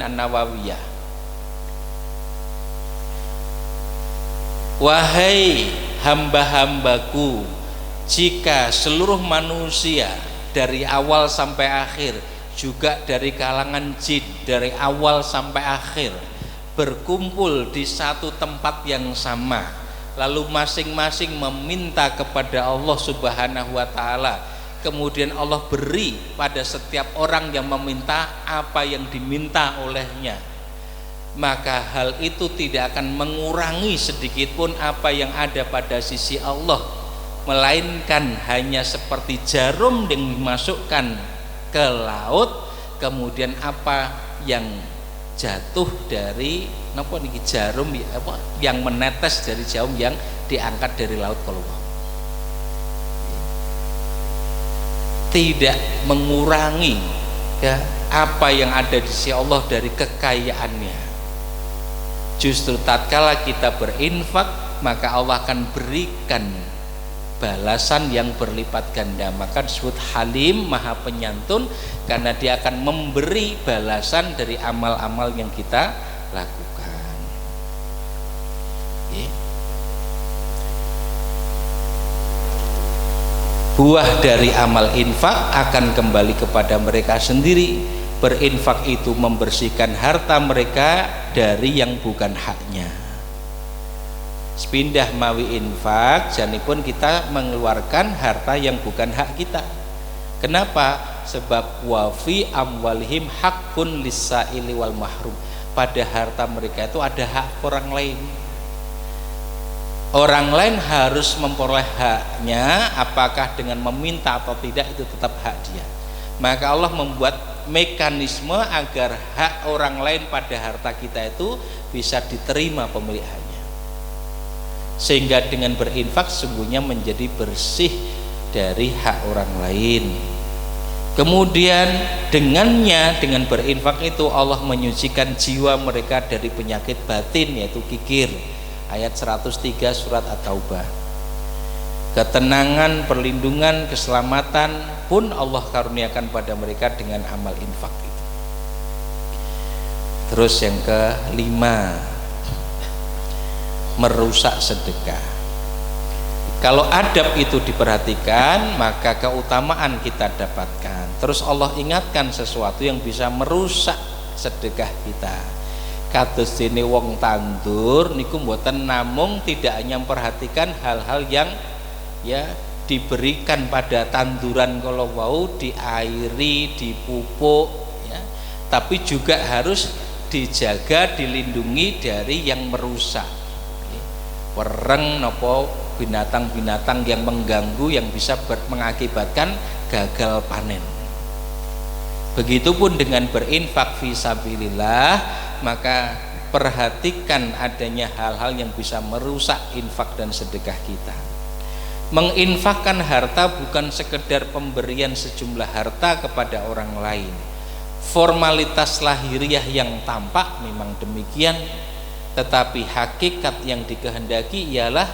An-Nawawiyah. Wahai hamba-hambaku, jika seluruh manusia dari awal sampai akhir, juga dari kalangan jin dari awal sampai akhir, berkumpul di satu tempat yang sama, lalu masing-masing meminta kepada Allah Subhanahu wa Ta'ala, kemudian Allah beri pada setiap orang yang meminta apa yang diminta olehnya, maka hal itu tidak akan mengurangi sedikit pun apa yang ada pada sisi Allah, melainkan hanya seperti jarum yang dimasukkan ke laut, kemudian apa yang jatuh dari jarum yang menetes dari jarum yang diangkat dari laut keluar, tidak mengurangi apa yang ada di sisi Allah dari kekayaannya. Justru tatkala kita berinfak, maka Allah akan berikan balasan yang berlipat ganda. Maka disebut Halim, Maha Penyantun, karena dia akan memberi balasan dari amal-amal yang kita lakukan. Buah dari amal infak akan kembali kepada mereka sendiri. Berinfak itu membersihkan harta mereka dari yang bukan haknya. Sepindah mawi infak, janipun kita mengeluarkan harta yang bukan hak kita. Kenapa? Sebab wafi amwalihim hakun lisaili wal mahrum. Pada harta mereka itu ada hak orang lain. Orang lain harus memperoleh haknya, apakah dengan meminta atau tidak itu tetap hak dia. Maka Allah membuat mekanisme agar hak orang lain pada harta kita itu bisa diterima pemilihannya, sehingga dengan berinfak sungguhnya menjadi bersih dari hak orang lain. Kemudian dengan berinfak itu Allah menyucikan jiwa mereka dari penyakit batin, yaitu kikir, ayat 103 surat At-Taubah. Ketenangan, perlindungan, keselamatan pun Allah karuniakan pada mereka dengan amal infak itu. Terus yang kelima, merusak sedekah. Kalau adab itu diperhatikan, maka keutamaan kita dapatkan. Terus Allah ingatkan sesuatu yang bisa merusak sedekah kita. Kados dene wong tandur niku mboten namung tidak hanya memperhatikan hal-hal yang diberikan pada tanduran kalau wau, diairi, dipupuk, tapi juga harus dijaga, dilindungi dari yang merusak, wereng nopo binatang-binatang yang mengganggu, yang bisa mengakibatkan gagal panen. Begitupun dengan berinfak fisabilillah, maka perhatikan adanya hal-hal yang bisa merusak infak dan sedekah kita. Menginfakkan harta bukan sekedar pemberian sejumlah harta kepada orang lain. Formalitas lahiriah yang tampak memang demikian, tetapi hakikat yang dikehendaki ialah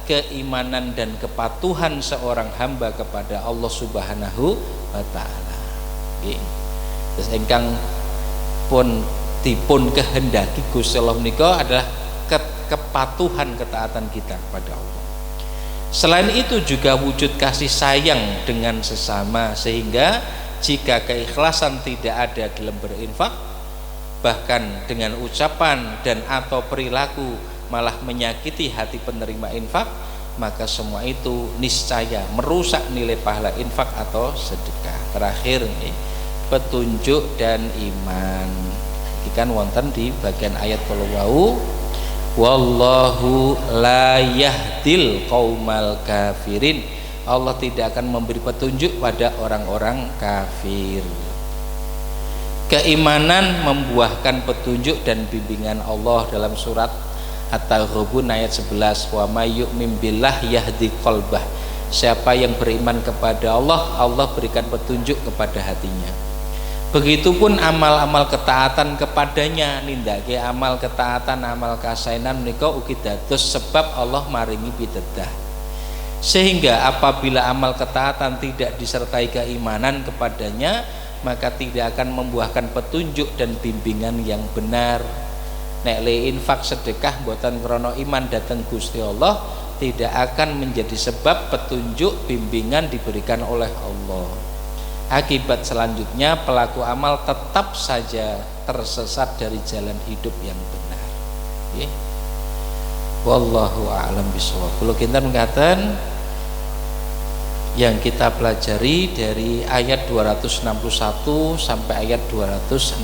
keimanan dan kepatuhan seorang hamba kepada Allah Subhanahu wa Ta'ala. Terus ingkang pun dipun kehendaki Gusti Allah menika adalah kepatuhan, ketaatan kita kepada Allah. Selain itu juga wujud kasih sayang dengan sesama, sehingga jika keikhlasan tidak ada dalam berinfak, bahkan dengan ucapan dan atau perilaku malah menyakiti hati penerima infak, maka semua itu niscaya merusak nilai pahala infak atau sedekah. Terakhir nih, petunjuk dan iman. Ikan wonten di bagian ayat wau, wallahu la yahdil qaumal kafirin. Allah tidak akan memberi petunjuk pada orang-orang kafir. Keimanan membuahkan petunjuk dan bimbingan Allah dalam surat At-Taghabun ayat 11, wa may yu'min billah yahdi qalbah. Siapa yang beriman kepada Allah, Allah berikan petunjuk kepada hatinya. Begitupun amal-amal ketaatan kepadanya, nindake amal ketaatan, amal kasainan menika ugi dados sebab Allah maringi pitedah. Sehingga apabila amal ketaatan tidak disertai keimanan kepadanya, maka tidak akan membuahkan petunjuk dan bimbingan yang benar. Nek le infak sedekah boten krono iman dateng Gusti Allah, tidak akan menjadi sebab petunjuk bimbingan diberikan oleh Allah. Akibat selanjutnya pelaku amal tetap saja tersesat dari jalan hidup yang benar. Wallahu a'lam bishawab. Kula kinten mengatakan yang kita pelajari dari ayat 261 sampai ayat 264.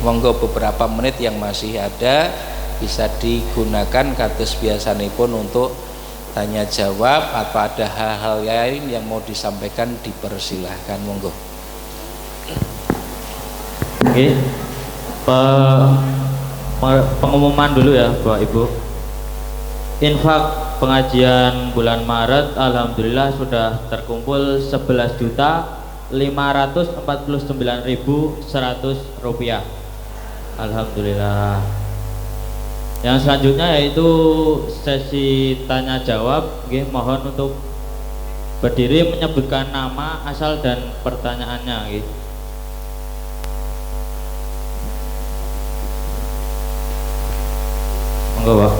Monggo beberapa menit yang masih ada bisa digunakan kados biasanipun untuk tanya jawab atau ada hal-hal lain yang mau disampaikan dipersilahkan, monggo. Oke, pengumuman dulu ya Bapak Ibu. Infak pengajian bulan Maret alhamdulillah sudah terkumpul 11.549.100 rupiah. Alhamdulillah. Yang selanjutnya yaitu sesi tanya jawab. Mohon untuk berdiri menyebutkan nama, asal dan pertanyaannya. Monggo Pak.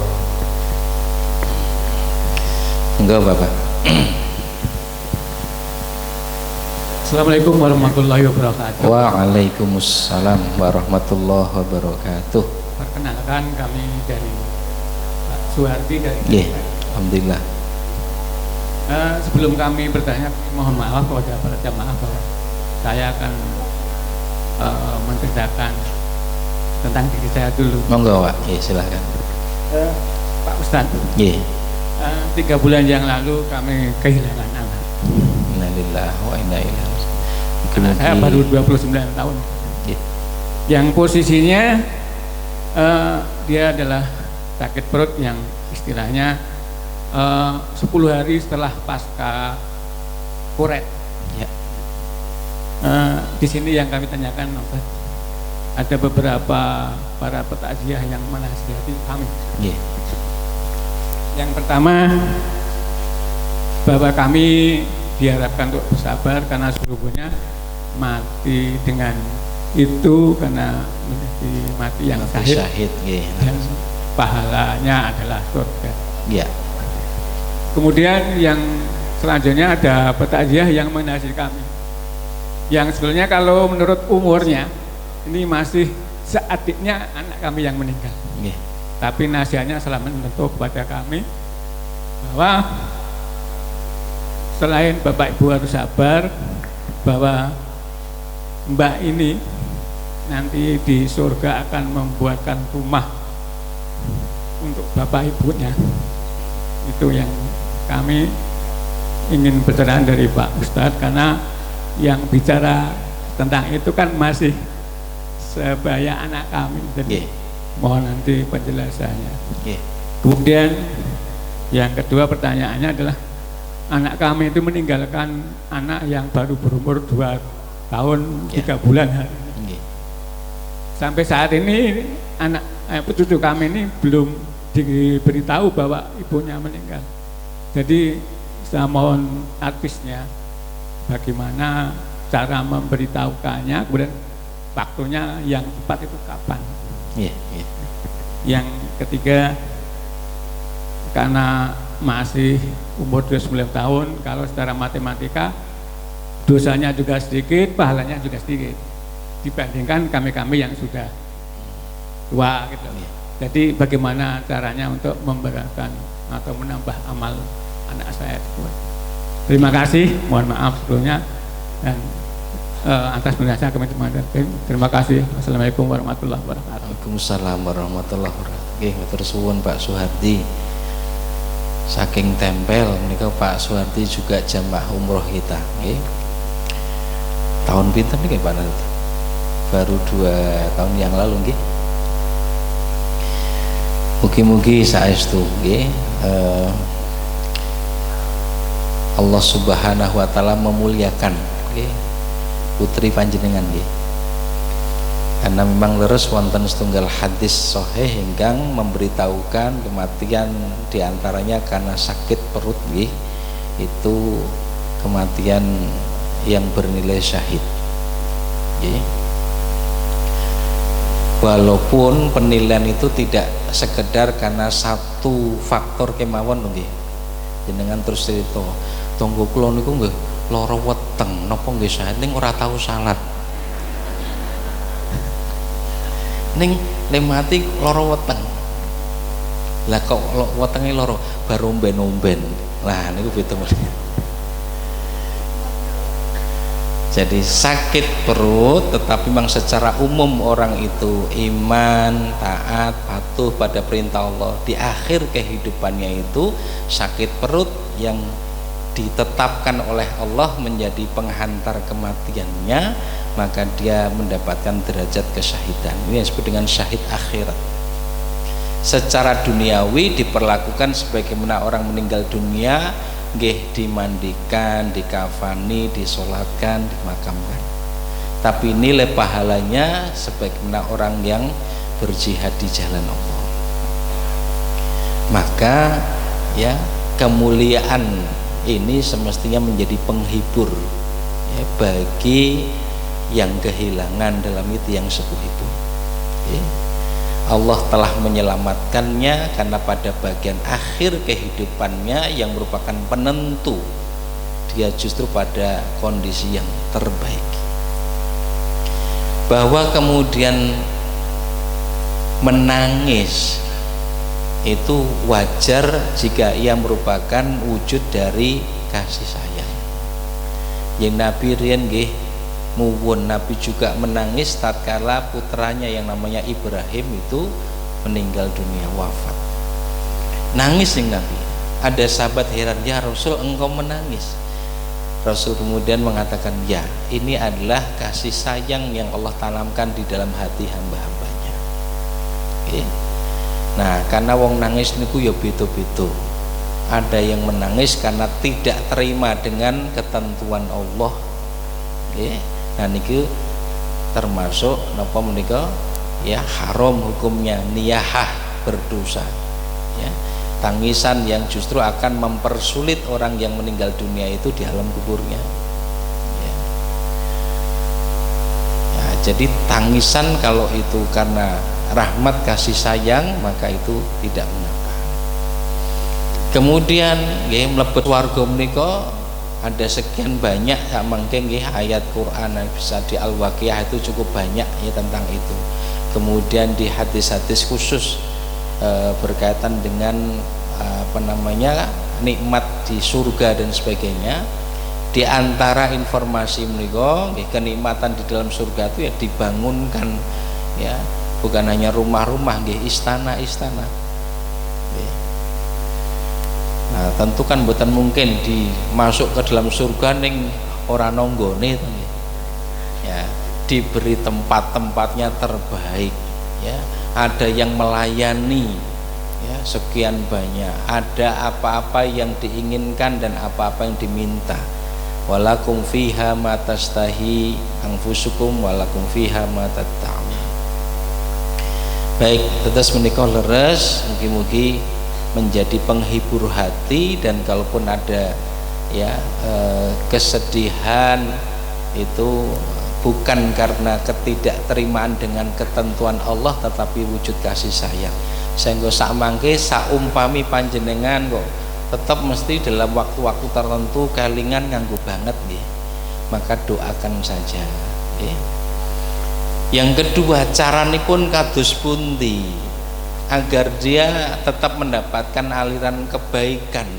Enggak Bapak. Assalamualaikum warahmatullahi wabarakatuh. Waalaikumsalam warahmatullahi wabarakatuh. Perkenalkan, kami dari Pak Suhardi dari Alhamdulillah. Sebelum kami bertanya, mohon maaf kepada para jamaah bahwa saya akan menceritakan tentang diri saya dulu. Monggo Pak, silahkan. Pak Ustadz, 3 bulan yang lalu kami kehilangan anak. Innalillahi wa inna ilaihi raji'un. Anak saya baru 29 tahun. Yang posisinya dia adalah sakit perut yang istilahnya 10 hari setelah pasca kuret. Di sini yang kami tanyakan, ada beberapa para petakziah yang menasihati kami. Yang pertama, bahwa kami diharapkan untuk bersabar karena sesungguhnya mati dengan itu karena menjadi mati yang syahid dan pahalanya adalah surga. Kemudian yang selanjutnya ada petakziah yang menasihati kami, yang sebenarnya kalau menurut umurnya ini masih seadiknya anak kami yang meninggal. Tapi nasihatnya selalu menentu kepada kami bahwa selain Bapak Ibu harus sabar, bahwa Mbak ini nanti di surga akan membuatkan rumah untuk Bapak Ibunya. Itu yang kami ingin pencerahan dari Pak Ustadz, karena yang bicara tentang itu kan masih sebaya anak kami. Jadi mohon nanti penjelasannya. Kemudian yang kedua pertanyaannya adalah anak kami itu meninggalkan anak yang baru berumur 2 tahun 3 bulan hari ini. Sampai saat ini anak cucu kami ini belum diberitahu bahwa ibunya meninggal. Jadi saya mohon advisnya bagaimana cara memberitahukannya, kemudian waktunya yang tepat itu kapan. Yang ketiga, karena masih umur 29 tahun, kalau secara matematika dosanya juga sedikit, pahalanya juga sedikit dibandingkan kami-kami yang sudah tua gitu. Jadi bagaimana caranya untuk memberatkan atau menambah amal anak saya tersebut. Terima kasih, mohon maaf sebelumnya, dan atas penjelasan kami terima kasih. Wassalamualaikum warahmatullahi wabarakatuh. Waalaikumsalam warahmatullahi wabarakatuh. Matur suwun Pak Suhardi. Saking tempel menika Pak Suhardi juga jamaah umroh kita. Tahun pinten niki Pak Narto? Baru 2 tahun yang lalu nggih. Mugi-mugi saestu nggih. Allah Subhanahu wa taala memuliakan nggih putri panjenengan nggih. Karena memang leres wonten setunggal hadis sahih ingkang memberitahukan kematian diantaranya karena sakit perut nggih. Itu kematian yang bernilai syahid. Ya. Walaupun penilaian itu tidak sekedar karena satu faktor kemawon nggih. Jenengan terus cerita, tonggo kula niku nggih lara weteng napa nggih syahid ning ora tahu salat. Ning le mati lara weteng. Lah kok wetenge lara baru omben-omben. Lah niku beda. Jadi sakit perut, tetapi memang secara umum orang itu iman, taat, patuh pada perintah Allah, di akhir kehidupannya itu sakit perut yang ditetapkan oleh Allah menjadi penghantar kematiannya, maka dia mendapatkan derajat kesyahidan. Ini yang disebut dengan syahid akhirat. Secara duniawi diperlakukan sebagaimana orang meninggal dunia, nggih dimandikan, dikafani, disolatkan, dimakamkan. Tapi nilai pahalanya sebagaimana orang yang berjihad di jalan Allah. Maka ya kemuliaan ini semestinya menjadi penghibur ya, bagi yang kehilangan dalam itu yang sepuh itu. Ya. Allah telah menyelamatkannya karena pada bagian akhir kehidupannya yang merupakan penentu dia justru pada kondisi yang terbaik. Bahwa kemudian menangis itu wajar jika ia merupakan wujud dari kasih sayang. Yang Nabi riyen nggih nuwun, Nabi juga menangis tatkala putranya yang namanya Ibrahim itu meninggal dunia, wafat. Nangis yang Nabi. Ada sahabat heran, ya Rasul engkau menangis. Rasul kemudian mengatakan, ya ini adalah kasih sayang yang Allah tanamkan di dalam hati hamba-hambanya. Okay. Nah karena wong nangis niku ya beda-beda. Ada yang menangis karena tidak terima dengan ketentuan Allah. Okay. Nah niki termasuk napa menika ya haram hukumnya, niyahah, berdosa ya, tangisan yang justru akan mempersulit orang yang meninggal dunia itu di alam kuburnya ya. Ya, jadi tangisan kalau itu karena rahmat kasih sayang maka itu tidak mengapa. Kemudian ya mlebet warga menika ada sekian banyak ya, mungkin ayat Quran yang bisa di Al-Waqiah itu cukup banyak ya tentang itu. Kemudian di hadis-hadis khusus berkaitan dengan apa namanya nikmat di surga dan sebagainya. Di antara informasi menika kenikmatan di dalam surga itu ya dibangunkan ya bukan hanya rumah-rumah nggih, istana-istana. Nah, tentu kan bukan mungkin dimasuk ke dalam surga ning ora nonggone ya, diberi tempat-tempatnya terbaik ya, ada yang melayani ya sekian banyak, ada apa-apa yang diinginkan dan apa-apa yang diminta. Walakum fiha ma tastahi anfusukum walakum fiha ma tatta'un. Baik, tetes menika leres, mugi-mugi menjadi penghibur hati, dan kalaupun ada ya kesedihan itu bukan karena ketidakterimaan dengan ketentuan Allah tetapi wujud kasih sayang. Sehingga sak mangke saumpami panjenengan kok tetap mesti dalam waktu-waktu tertentu kelingan nganggo banget nggih, maka doakan saja ya. Yang kedua, caranipun kados pundi agar dia tetap mendapatkan aliran kebaikan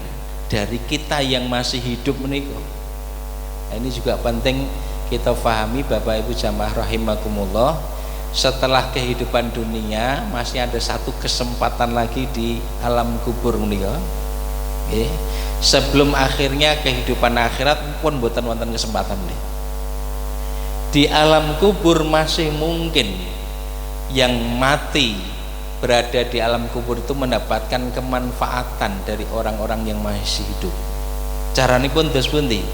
dari kita yang masih hidup menika. Nah, ini juga penting kita pahami Bapak Ibu jamaah rahimakumullah. Setelah kehidupan dunia masih ada satu kesempatan lagi di alam kubur menika. Okay. Sebelum akhirnya kehidupan akhirat pun boten wonten kesempatan nih. Di alam kubur masih mungkin yang mati berada di alam kubur itu mendapatkan kemanfaatan dari orang-orang yang masih hidup. Caranipun dos pundi?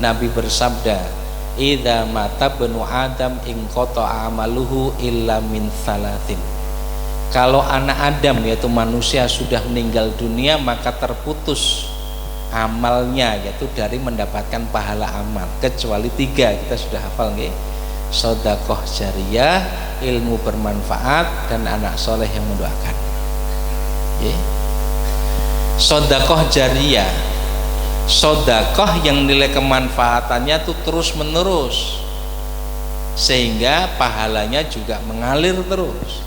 Nabi bersabda, "Idza mata banu Adam in qata'a amaluhu illa min thalathin." Kalau anak Adam yaitu manusia sudah meninggal dunia maka terputus amalnya, yaitu dari mendapatkan pahala amal, kecuali 3 kita sudah hafal nggih. Sedekah jariyah, ilmu bermanfaat, dan anak soleh yang mendoakan. Nggih. Sedekah jariyah, sedekah yang nilai kemanfaatannya itu terus menerus, sehingga pahalanya juga mengalir terus.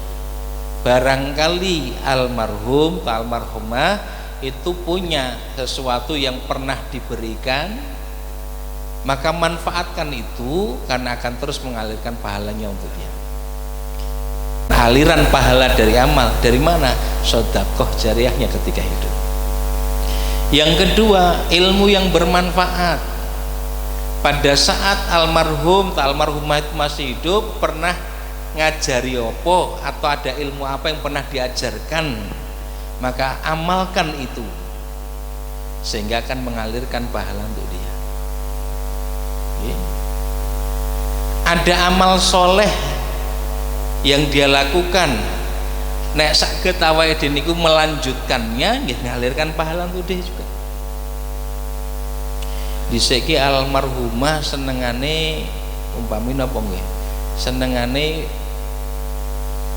Barangkali almarhum atau almarhumah itu punya sesuatu yang pernah diberikan, maka manfaatkan itu karena akan terus mengalirkan pahalanya untuk dia. Aliran pahala dari amal dari mana? Sedekah jariyahnya ketika hidup. Yang kedua, ilmu yang bermanfaat. Pada saat almarhum atau almarhumah itu masih hidup, pernah ngajari apa atau ada ilmu apa yang pernah diajarkan, maka amalkan itu sehingga akan mengalirkan pahala untuk dia. Ada amal soleh yang dia lakukan, nek saged awake dhewe niku melanjutkannya, nggih ngalirkan pahala untuk dia juga. Dhisiki almarhumah senengane umpami napa nggih? Senengane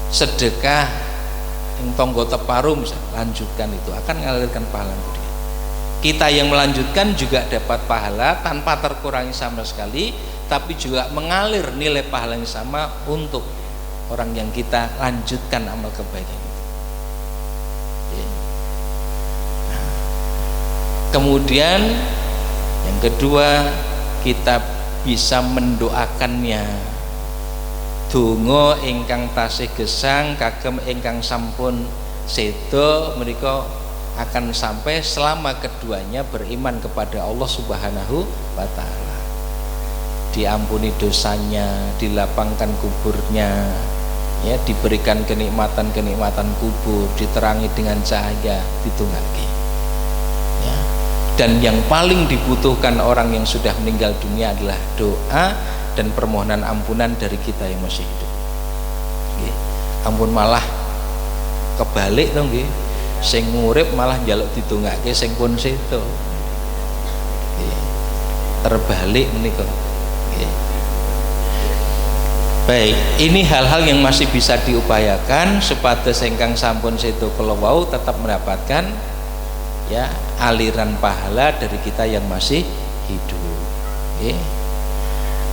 sedekah yang tonggo teparu, misalnya, lanjutkan itu akan mengalirkan pahala untuk dia. Kita yang melanjutkan juga dapat pahala tanpa terkurangi sama sekali, tapi juga mengalir nilai pahala yang sama untuk orang yang kita lanjutkan amal kebaikan itu. Nah, kemudian yang kedua, kita bisa mendoakannya. Donga ingkang tasih gesang kagem ingkang sampun sedo menika akan sampai selama keduanya beriman kepada Allah Subhanahu wa taala. Diampuni dosanya, dilapangkan kuburnya, ya, diberikan kenikmatan-kenikmatan kubur, diterangi dengan cahaya, ditunggangi. Ya. Dan yang paling dibutuhkan orang yang sudah meninggal dunia adalah doa dan permohonan ampunan dari kita yang masih hidup. Nggih. Ampun malah kebalik dong nggih. Sing ngurip malah njaluk ditungake sing pun sedo. Nggih. Terbalik menika. Nggih. Baik, ini hal-hal yang masih bisa diupayakan supados ingkang sampun sedo kala wau tetap mendapatkan ya aliran pahala dari kita yang masih hidup. Nggih.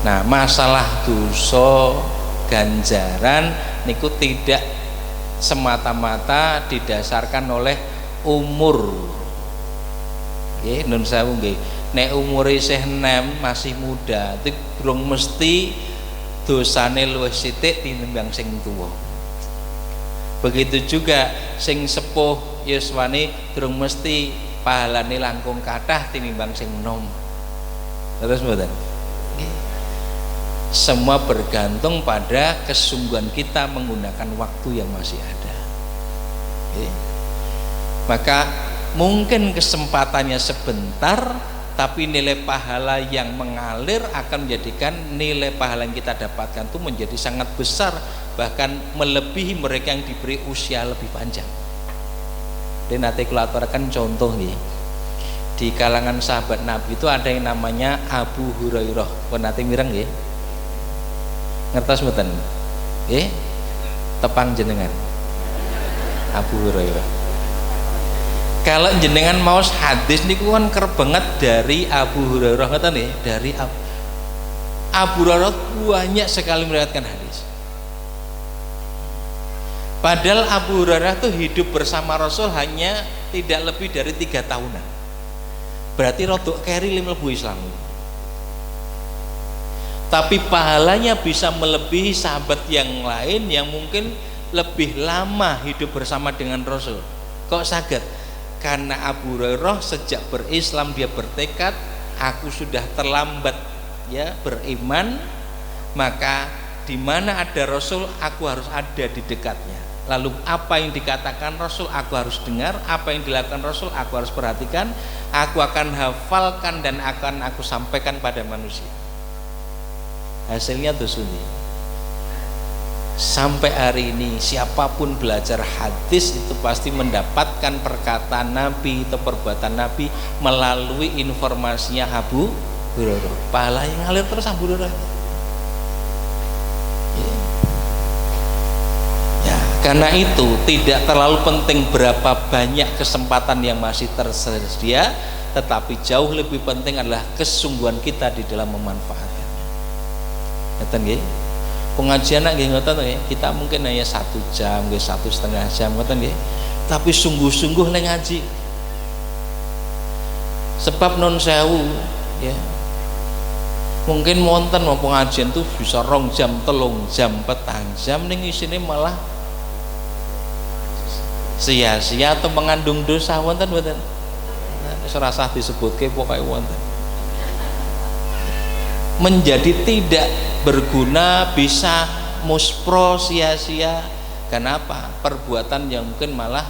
Nah, masalah dosa ganjaran niku tidak semata-mata didasarkan oleh umur. Nggih, nun sewu nggih. Nek umure isih enem masih muda, itu durung mesti dosane luwih sithik tinimbang sing tuwa. Begitu juga sing sepuh yuswane durung mesti pahalane langkung kathah tinimbang sing enom. Terus mboten? Semua bergantung pada kesungguhan kita menggunakan waktu yang masih ada. Oke. Maka mungkin kesempatannya sebentar, tapi nilai pahala yang mengalir akan menjadikan nilai pahala yang kita dapatkan itu menjadi sangat besar, bahkan melebihi mereka yang diberi usia lebih panjang. Dan nanti kalau aturakan contoh nih, di kalangan sahabat Nabi itu ada yang namanya Abu Hurairah. Kau nanti mireng ya? Ngertos mboten? Nggih. Tepang jenengan. Abu Hurairah. Kalau jenengan maos hadis niku kan kerep banget dari Abu Hurairah ngoten nggih, dari Abu Hurairah banyak sekali meriwayatkan hadis. Padahal Abu Hurairah itu hidup bersama Rasul hanya tidak lebih dari 3 tahunan. Berarti rodok keri mlebu Islam. Tapi pahalanya bisa melebihi sahabat yang lain yang mungkin lebih lama hidup bersama dengan Rasul. Kok saged? Karena Abu Hurairah sejak berislam dia bertekad, aku sudah terlambat ya beriman, maka di mana ada Rasul aku harus ada di dekatnya. Lalu apa yang dikatakan Rasul aku harus dengar, apa yang dilakukan Rasul aku harus perhatikan, aku akan hafalkan dan akan aku sampaikan pada manusia. Hasilnya tuh sunyi. Sampai hari ini siapapun belajar hadis itu pasti mendapatkan perkataan Nabi atau perbuatan Nabi melalui informasinya Abu Hurairah. Pahala yang ngalir terus Abu Hurairah. Ya, karena itu tidak terlalu penting berapa banyak kesempatan yang masih tersedia, tetapi jauh lebih penting adalah kesungguhan kita di dalam memanfaatkannya. Ngeten nggih? Pengajian nggih ngoten nggih, kita mungkin hanya 1 jam, nggih 1,5 jam ngoten nggih. Tapi sungguh-sungguh le ngaji. Sebab non sewu ya. Mungkin wonten mau pengajian tuh bisa 2 jam, 3 jam, 4 jam ning isine malah sia-sia atau mengandung dosa wonten mboten? Ora usah disebutke pokoke wonten. Menjadi tidak berguna, bisa muspro, sia-sia. Kenapa? Perbuatan yang mungkin malah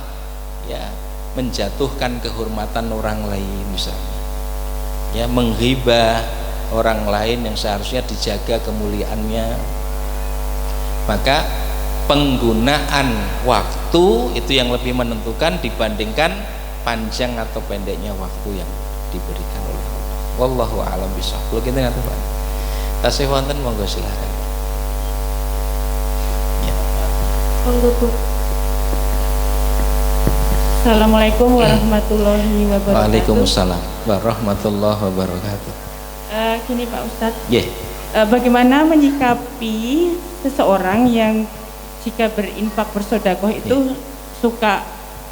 ya menjatuhkan kehormatan orang lain misalnya. Ya, menghibah orang lain yang seharusnya dijaga kemuliaannya. Maka penggunaan waktu itu yang lebih menentukan dibandingkan panjang atau pendeknya waktu yang diberikan oleh Allah. Wallahu a'lam bishawab. Kalau kita nggak tahu, tasih wonten monggo silakan. Ya. Assalamualaikum warahmatullahi wabarakatuh. Waalaikumsalam warahmatullahi wabarakatuh. Gini Pak Ustadz. Yeah. Bagaimana menyikapi seseorang yang jika berinfak bersedekah itu suka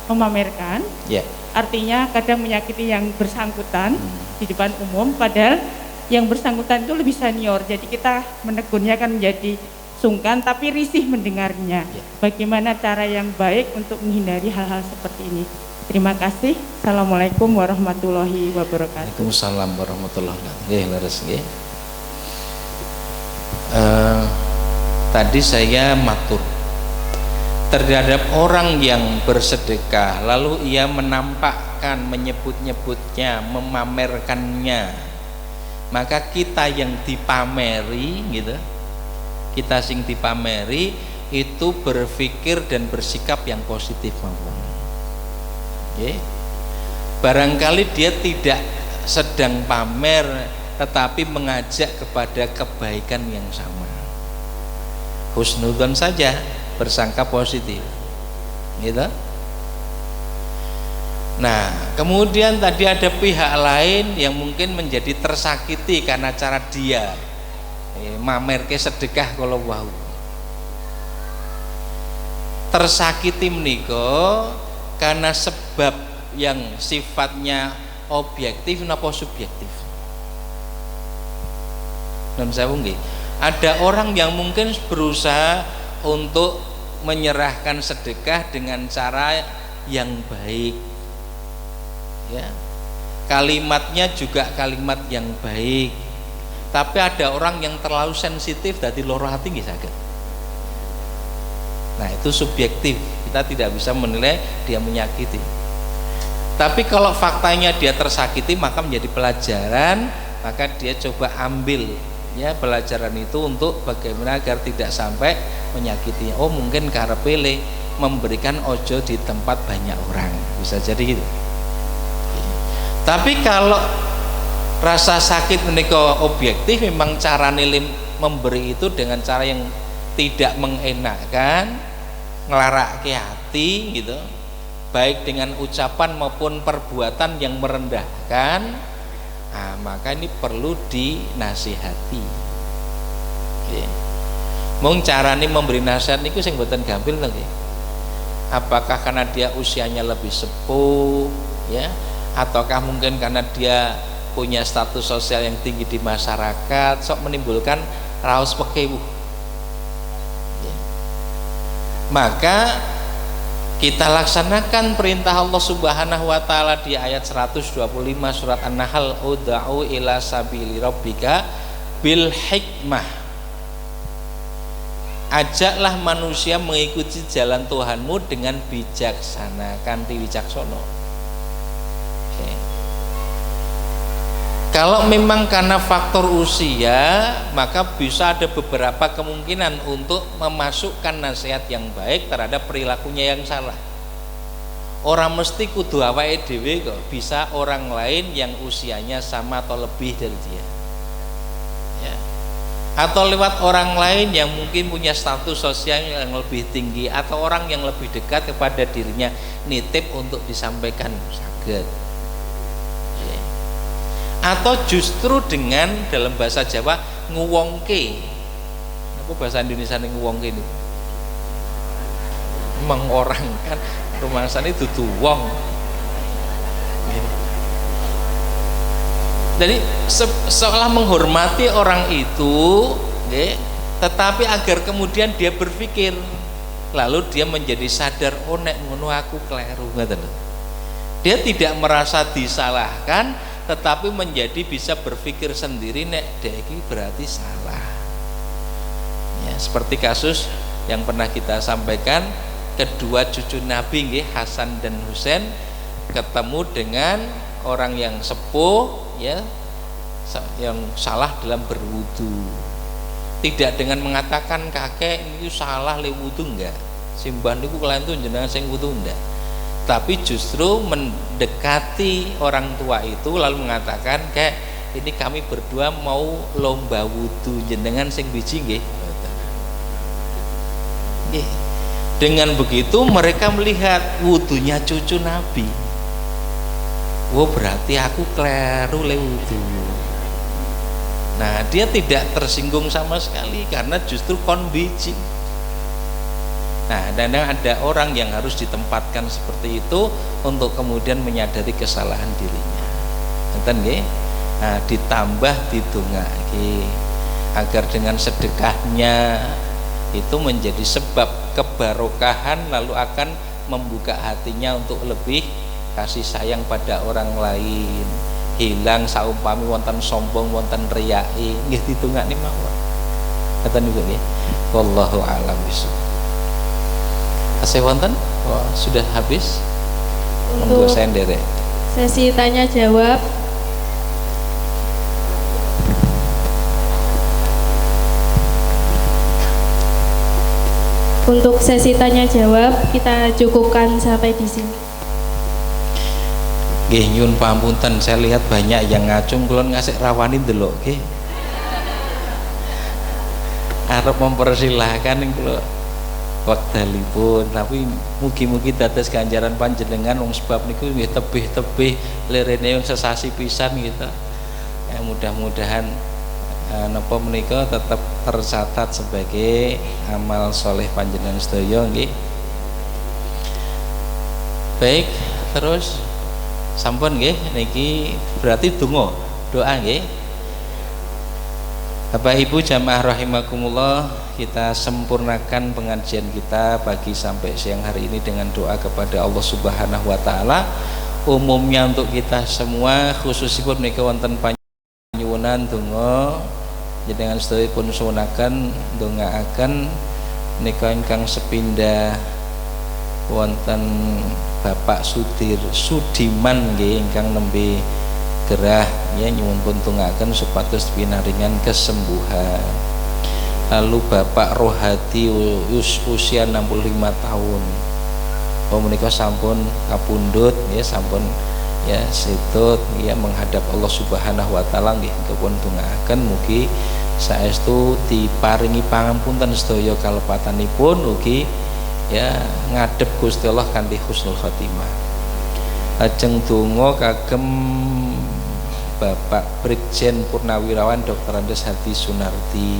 memamerkan? Yeah. Artinya kadang menyakiti yang bersangkutan di depan umum, padahal yang bersangkutan itu lebih senior, jadi kita menegurnya kan menjadi sungkan tapi risih mendengarnya. Bagaimana cara yang baik untuk menghindari hal-hal seperti ini? Terima kasih. Assalamualaikum warahmatullahi wabarakatuh. Waalaikumsalam warahmatullahi wabarakatuh. Nggih, leres nggih. Tadi saya matur terhadap orang yang bersedekah lalu ia menampakkan, menyebut-nyebutnya, memamerkannya, maka kita yang dipameri gitu, kita sing dipameri itu berpikir dan bersikap yang positif mawon. Okay. Barangkali dia tidak sedang pamer tetapi mengajak kepada kebaikan yang sama, husnudzon saja, bersangka positif gitu. Nah kemudian tadi ada pihak lain yang mungkin menjadi tersakiti karena cara dia mamer ke sedekah kalau wau tersakiti menika karena sebab yang sifatnya objektif napa subjektif. Dan saya nggih, ada orang yang mungkin berusaha untuk menyerahkan sedekah dengan cara yang baik ya, kalimatnya juga kalimat yang baik, tapi ada orang yang terlalu sensitif dadi loro hati nggih saged. Nah itu subjektif, kita tidak bisa menilai dia menyakiti. Tapi kalau faktanya dia tersakiti maka menjadi pelajaran, maka dia coba ambil ya pelajaran itu untuk bagaimana agar tidak sampai menyakitinya. Oh mungkin karepele memberikan ojo di tempat banyak orang, bisa jadi gitu. Tapi kalau rasa sakit menika objektif, memang cara nilim memberi itu dengan cara yang tidak mengenakkan, ngelarake hati gitu, baik dengan ucapan maupun perbuatan yang merendahkan. Nah, maka ini perlu dinasihati. Okay. Mung carane memberi nasihat niku sing mboten gampil to nggih. Apakah karena dia usianya lebih sepuh ya, ataukah mungkin karena dia punya status sosial yang tinggi di masyarakat, sok menimbulkan raos pekewuh. Okay. Maka kita laksanakan perintah Allah Subhanahu wa taala di ayat 125 surat An-Nahl, ud'u ila sabili rabbika bil hikmah. Ajaklah manusia mengikuti jalan Tuhanmu dengan bijaksana, kanthi wicaksono. Okay. Kalau memang karena faktor usia, maka bisa ada beberapa kemungkinan untuk memasukkan nasihat yang baik terhadap perilakunya yang salah. Orang mesti kudu awake dhewe kok, bisa orang lain yang usianya sama atau lebih dari dia. Ya. Atau lewat orang lain yang mungkin punya status sosial yang lebih tinggi, atau orang yang lebih dekat kepada dirinya, nitip untuk disampaikan saged. Ya. Atau justru dengan dalam bahasa Jawa nguwongke. Apa bahasa Indonesia nguwongke ini? Mengorangkan rumangsane dudu wong. Jadi seolah menghormati orang itu, tetapi agar kemudian dia berpikir, lalu dia menjadi sadar, oh nek ngono aku kleru, ngoten. Dia tidak merasa disalahkan, tetapi menjadi bisa berpikir sendiri, nek dek iki berarti salah. Ya, seperti kasus yang pernah kita sampaikan, kedua cucu Nabi nggih, Hasan dan Husain ketemu dengan orang yang sepuh ya, yang salah dalam berwudu. Tidak dengan mengatakan kakek ini salah le wudu, enggak. Simbah niku kalian tuh jenengan sing wudu, enggak. Tapi justru mendekati orang tua itu lalu mengatakan, kayak ini kami berdua mau lomba wudu, jenengan sing biji nggih. Nggih. Dengan begitu mereka melihat wudunya cucu Nabi. Oh berarti aku kleru le wudu. Nah dia tidak tersinggung sama sekali karena justru kon biji. Nah dan ada orang yang harus ditempatkan seperti itu untuk kemudian menyadari kesalahan dirinya. Ngeten nggih. Nah ditambah didongake agar dengan sedekahnya itu menjadi sebab kebarokahan, lalu akan membuka hatinya untuk lebih kasih sayang pada orang lain, hilang saumpami wonten sombong, wonten riyai, nggih ditungakne mawon. Ngoten niku nggih. Wallahu a'lam bishawab. Asih wonten? Oh, sudah habis. Monggo saya nderek. Sesi tanya jawab. Untuk sesi tanya jawab kita cukupkan sampai di sini. Nggih nyuwun pamunten, saya lihat banyak yang ngacung, kula ngasih rawani ndelok nggih. Arep mempersilahkan ning kula wekdalipun, tapi mugi-mugi dados ganjaran panjenengan wong sebab niku nggih tebih-tebih lerene yang sesasi pisan gitu. Ya mudah-mudahan napa menika tetap tercatat sebagai amal soleh panjenengan sedaya nggih. Baik, terus sampun nggih niki berarti donga, doa nggih. Bapak Ibu jamaah rahimakumullah, kita sempurnakan pengajian kita pagi sampai siang hari ini dengan doa kepada Allah Subhanahu wa taala. Umumnya untuk kita semua, khususipun menika wonten panyuwunan donga jenengan sedaya pun suwunaken ndongaaken nika ingkang sepindah wonten Bapak Sudiman nggih ingkang nembe gerah ya, nyuwun pun tungaaken supados pinaringan kesembuhan. Lalu Bapak Rohadi usia 65 tahun. Oh menika sampun kapundhut ya, sampun ya situt ya menghadap Allah Subhanahu wa taala nggih kepun tungaaken mugi saestu diparingi pangapunten sedaya kalepatanipun ugi ya ngadhep Gusti Allah kanthi husnul khotimah. Lajeng donga kagem Bapak Brigjen Purnawirawan Dr. Andes Hadi Sunardi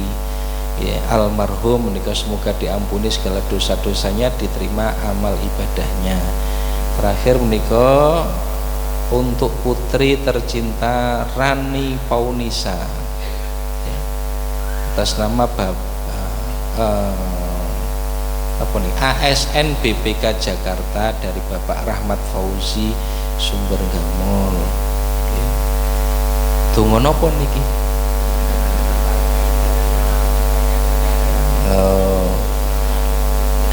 ya, almarhum menika semoga diampuni segala dosa-dosanya, diterima amal ibadahnya. Terakhir menika untuk putri tercinta Rani Paunisa ya, atas nama ASN BPK Jakarta dari Bapak Rahmat Fauzi Sumbergamul ya. Donga napa niki?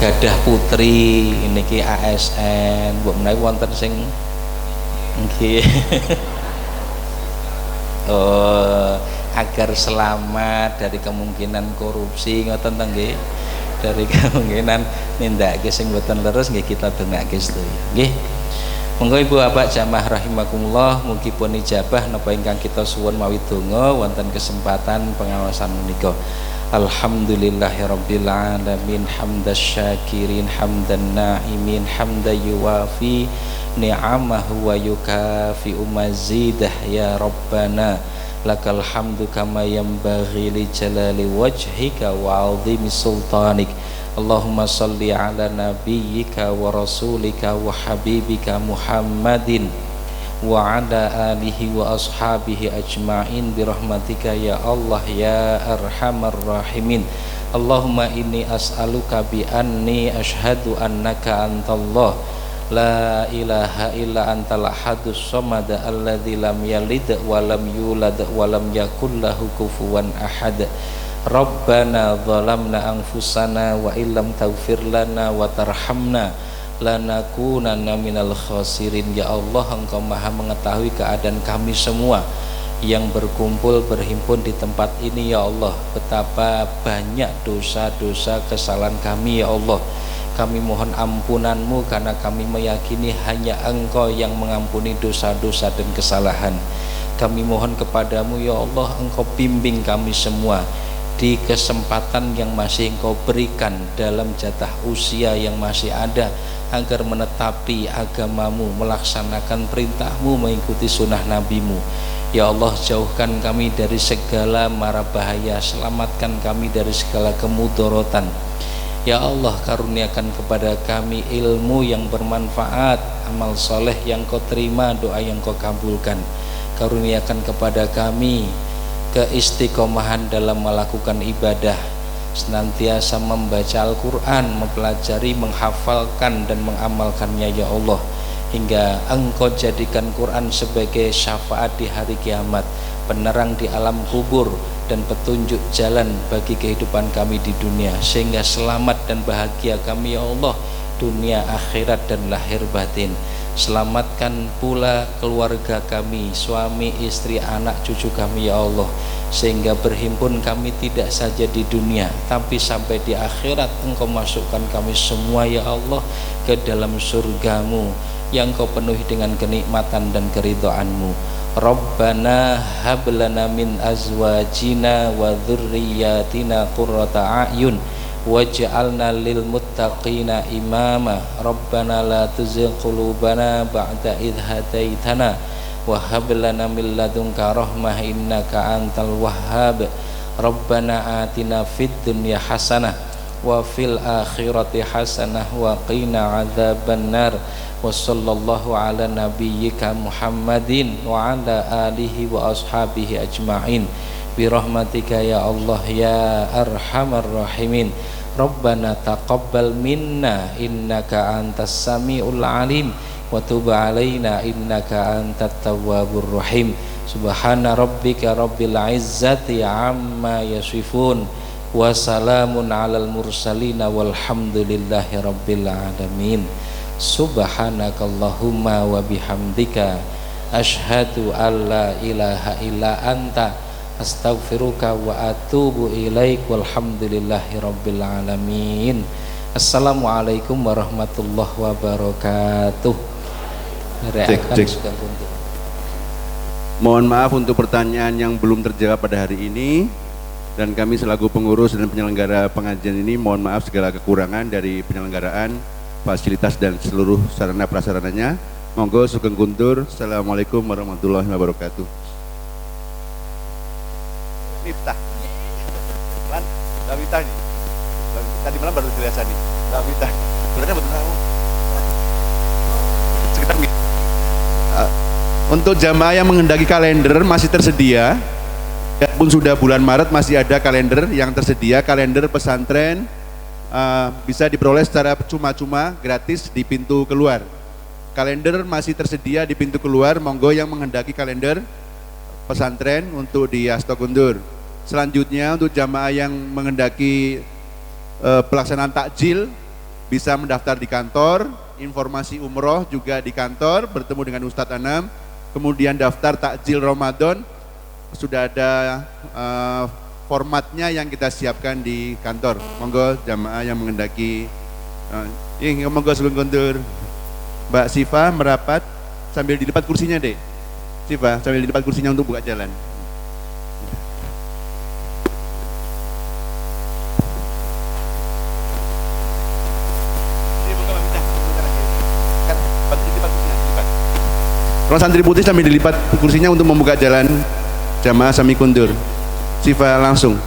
Gadah putri niki ASN mbok menawi wonten sing nggih. agar selamat dari kemungkinan korupsi ngoten to nggih. Dari kemungkinan nindakake sing mboten leres nggih kita dongake sedaya. Nggih. Monggo Ibu Bapak jamaah rahimakumullah, mugi pun ijabah napa ingkang kita suwun mawi donga wonten kesempatan pengawasan menika. Alhamdulillahirabbil alamin hamdas syakirin hamdan na'imin hamda yuwafi ni'amahu wa yukafi mazidah ya rabbana lakal hamdu kama yanbaghi li jalali wajhika wa 'azimi sultanik. Allahumma salli ala nabiyyika wa rasulika wa habibika Muhammadin wa ala alihi wa ashabihi ajma'in birahmatika ya Allah ya arhamar rahimin. Allahumma inni as'aluka bi anni ashhadu annaka antallah la ilaha illa antal ahadus samad alladzi lam yalid wa lam yulad wa lam yakul lahu kufuwan ahad. Rabbana zalamna anfusana wa illam taghfir lana wa tarhamna lanakunanna minal khasirin. Ya Allah, Engkau Maha mengetahui keadaan kami semua yang berkumpul berhimpun di tempat ini ya Allah, betapa banyak dosa-dosa kesalahan kami ya Allah. Kami mohon ampunan-Mu karena kami meyakini hanya Engkau yang mengampuni dosa-dosa dan kesalahan. Kami mohon kepadamu ya Allah, Engkau bimbing kami semua di kesempatan yang masih Engkau berikan dalam jatah usia yang masih ada, agar menetapi agamamu, melaksanakan perintahmu, mengikuti sunnah nabimu. Ya Allah, jauhkan kami dari segala mara bahaya, selamatkan kami dari segala kemudorotan. Ya Allah, karuniakan kepada kami ilmu yang bermanfaat, amal soleh yang Kau terima, doa yang Kau kabulkan. Karuniakan kepada kami keistiqomahan dalam melakukan ibadah, senantiasa membaca Al-Quran, mempelajari, menghafalkan dan mengamalkannya ya Allah, hingga Engkau jadikan Quran sebagai syafaat di hari kiamat, penerang di alam kubur, dan petunjuk jalan bagi kehidupan kami di dunia, sehingga selamat dan bahagia kami ya Allah, dunia, akhirat, dan lahir batin. Selamatkan pula keluarga kami, suami, istri, anak, cucu kami ya Allah, sehingga berhimpun kami tidak saja di dunia, tapi sampai di akhirat Engkau masukkan kami semua ya Allah ke dalam surgamu yang Kau penuhi dengan kenikmatan dan keridhaan-Mu. Rabbana hablana min azwajina wa dzurriyyatina qurrata a'yun waj'alna lil muttaqina imama. Rabbana la tuzigh qulubana ba'da idh hadaitana wa hab lana min ladunka rahmah innaka antal wahhab. Rabbana atina fid dunya hasanah wa fil akhirati hasanah wa qina adzabannar. Wa sallallahu ala nabiyyika Muhammadin wa ala alihi wa ashabihi ajma'in birahmatika ya Allah ya arhamar rahimin. Rabbana taqabbal minna innaka antas samiul alim wa tub alaina innaka antat tawwabur rahim. Subhana rabbika rabbil izzati amma yasifun wa salamun alal mursalin walhamdulillahi rabbil alamin. Subhanakallahumma wa bihamdika asyhadu an la ilaha illa anta astaghfiruka wa atubu ilaik walhamdulillahi rabbil alamin. Assalamualaikum warahmatullahi wabarakatuh. Mohon maaf untuk pertanyaan yang belum terjawab pada hari ini, dan kami selaku pengurus dan penyelenggara pengajian ini mohon maaf segala kekurangan dari penyelenggaraan, fasilitas dan seluruh sarana prasarananya. Monggo sugeng kuntur. Assalamualaikum warahmatullahi wabarakatuh. Miftah. Lan, Mbak Miftah nih. Tadi malam baru dilihat nih. Mbak Miftah. Berarti betul tahu. Sekitar nih. Untuk jamaah yang menghendaki kalender masih tersedia. Pun sudah bulan Maret masih ada kalender yang tersedia, kalender pesantren. Bisa diperoleh secara cuma-cuma gratis di pintu keluar. Kalender masih tersedia di pintu keluar. Monggo yang menghendaki kalender pesantren untuk di Astogundur. Selanjutnya untuk jamaah yang menghendaki pelaksanaan takjil bisa mendaftar di kantor. Informasi umroh juga di kantor bertemu dengan Ustadz Anam. Kemudian daftar takjil Ramadan sudah ada formatnya yang kita siapkan di kantor. Monggo jamaah yang mengendaki, monggo sebelum kondur. Mbak Siva merapat sambil dilipat kursinya, Dek. Siva sambil dilipat kursinya untuk buka jalan. Kalau santri putih sambil dilipat kursinya untuk membuka jalan jamaah sami kundur. Siva langsung.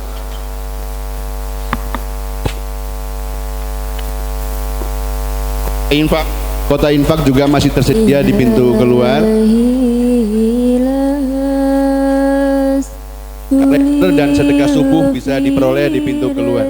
Kota infak juga masih tersedia di pintu keluar. Kalender dan sedekah subuh bisa diperoleh di pintu keluar.